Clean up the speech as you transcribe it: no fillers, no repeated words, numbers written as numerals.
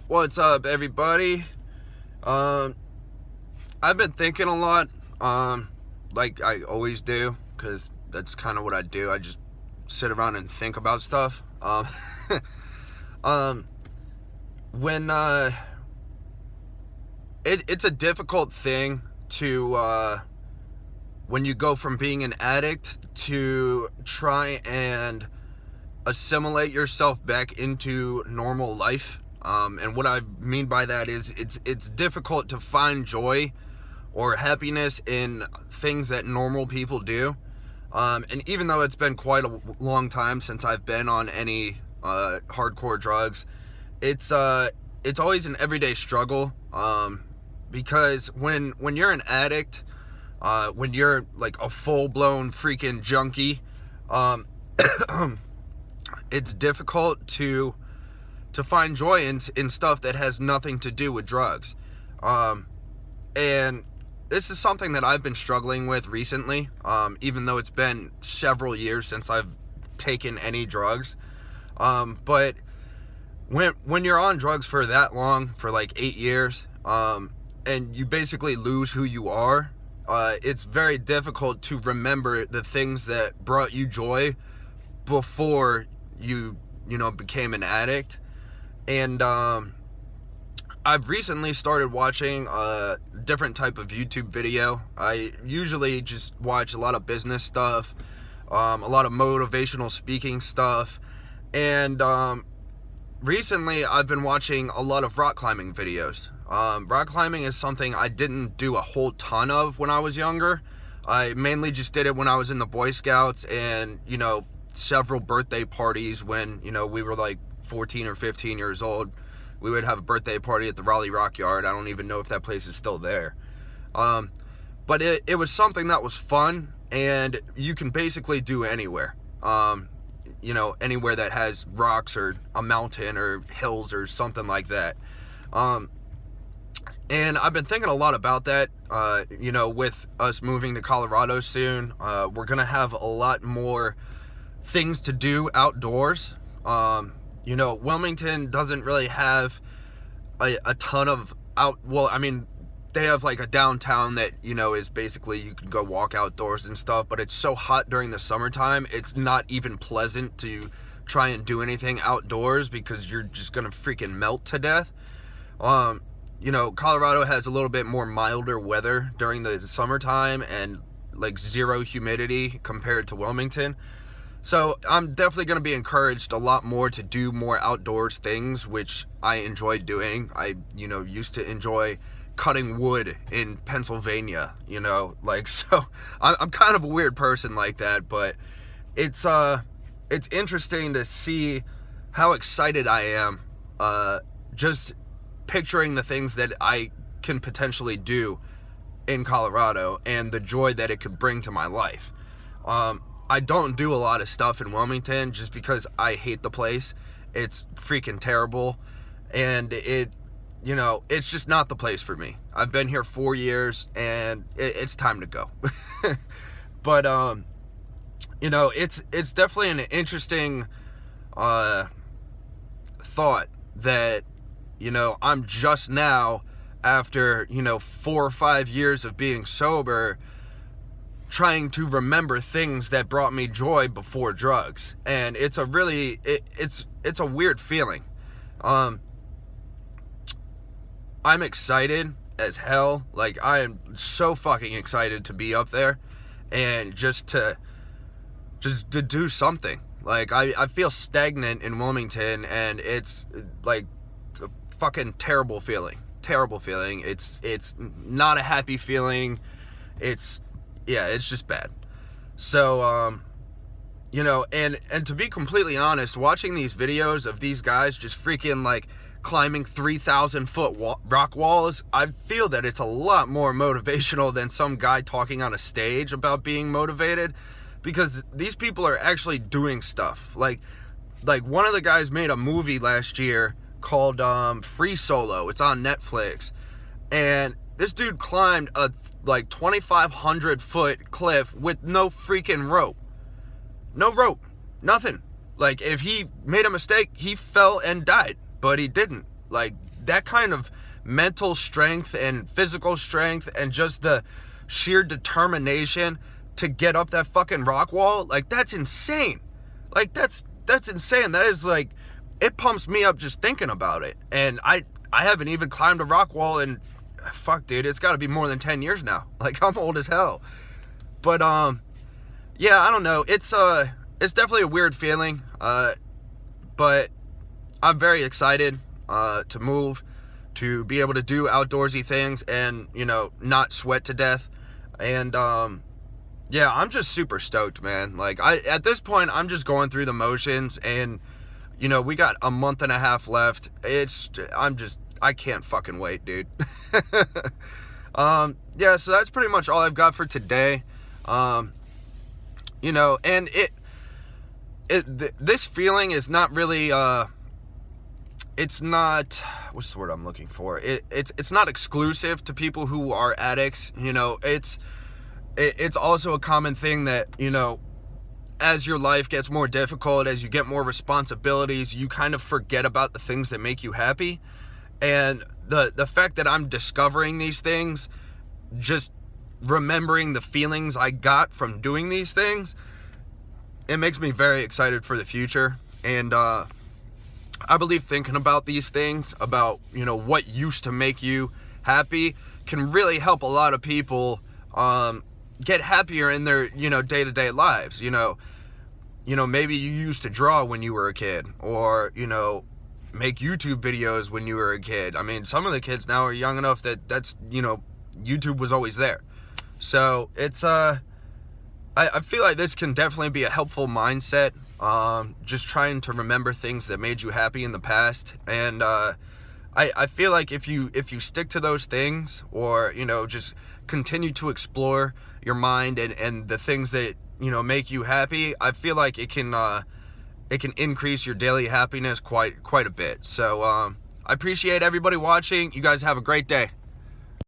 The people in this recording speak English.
What's up, everybody? Um, I've been thinking a lot, like I always do, because that's kind of what I do. I just sit around and think about stuff. Um, when it's a difficult thing to when you go from being an addict to try and assimilate yourself back into normal life. And what I mean by that is it's difficult to find joy or happiness in things that normal people do. And even though it's been quite a long time since I've been on any hardcore drugs, it's always an everyday struggle. Because when you're an addict, when you're like a full-blown freaking junkie, it's difficult to find joy in stuff that has nothing to do with drugs. And this is something that I've been struggling with recently, even though it's been several years since I've taken any drugs. But when you're on drugs for that long, for like 8 years, and you basically lose who you are, it's very difficult to remember the things that brought you joy before you became an addict. And I've recently started watching a different type of YouTube video. I usually just watch a lot of business stuff, a lot of motivational speaking stuff, and recently I've been watching a lot of rock climbing videos. Rock climbing is something I didn't do a whole ton of when I was younger. I mainly just did it when I was in the Boy Scouts and, several birthday parties when, we were like 14 or 15 years old. We would have a birthday party at the Raleigh Rock Yard. I don't even know if that place is still there. But it was something that was fun, and you can basically do anywhere. Anywhere that has rocks or a mountain or hills or something like that. And I've been thinking a lot about that, with us moving to Colorado soon. We're going to have a lot more things to do outdoors. Wilmington doesn't really have a ton of they have like a downtown that, is basically you can go walk outdoors and stuff, but it's so hot during the summertime, it's not even pleasant to try and do anything outdoors because you're just gonna freaking melt to death. Colorado has a little bit more milder weather during the summertime and like zero humidity compared to Wilmington. So I'm definitely going to be encouraged a lot more to do more outdoors things, which I enjoy doing. I, used to enjoy cutting wood in Pennsylvania, so I'm kind of a weird person like that, but it's interesting to see how excited I am, just picturing the things that I can potentially do in Colorado and the joy that it could bring to my life. I don't do a lot of stuff in Wilmington just because I hate the place. It's freaking terrible, and it's just not the place for me. I've been here 4 years, and it's time to go. But it's definitely an interesting thought that I'm just now, after 4 or 5 years of being sober, trying to remember things that brought me joy before drugs. And it's a really it's a weird feeling. I'm excited as hell. Like, I am so fucking excited to be up there and just to do something. Like, I feel stagnant in Wilmington, and it's like a fucking terrible feeling. It's not a happy feeling. It's just bad. So, and to be completely honest, watching these videos of these guys just freaking like climbing 3,000 foot rock walls, I feel that it's a lot more motivational than some guy talking on a stage about being motivated, because these people are actually doing stuff. Like one of the guys made a movie last year called Free Solo. It's on Netflix, and this dude climbed a like 2,500 foot cliff with no freaking rope. No rope. Nothing. Like, if he made a mistake, he fell and died. But he didn't. Like, that kind of mental strength and physical strength and just the sheer determination to get up that fucking rock wall, like, that's insane. Like, that's insane. That is, like, it pumps me up just thinking about it. And I haven't even climbed a rock wall in, fuck, dude, it's got to be more than 10 years now. Like, I'm old as hell. But yeah, I don't know. It's definitely a weird feeling. But I'm very excited to move, to be able to do outdoorsy things and, you know, not sweat to death. And yeah, I'm just super stoked, man. Like, at this point, I'm just going through the motions, and, you know, we got a month and a half left. I can't fucking wait, dude. Yeah, so that's pretty much all I've got for today. You know, and this feeling is not really, it's not, what's the word I'm looking for? It's not exclusive to people who are addicts. You know, it's also a common thing that, you know, as your life gets more difficult, as you get more responsibilities, you kind of forget about the things that make you happy. And the fact that I'm discovering these things, just remembering the feelings I got from doing these things, it makes me very excited for the future. And I believe thinking about these things, about, you know, what used to make you happy, can really help a lot of people get happier in their, you know, day-to-day lives. You know, maybe you used to draw when you were a kid, or, you know, make YouTube videos when you were a kid. I mean, some of the kids now are young enough that's, you know, YouTube was always there. So it's I feel like this can definitely be a helpful mindset, just trying to remember things that made you happy in the past. And I feel like if you stick to those things, or, you know, just continue to explore your mind and the things that, you know, make you happy, I feel like it can increase your daily happiness quite a bit. So I appreciate everybody watching. You guys have a great day.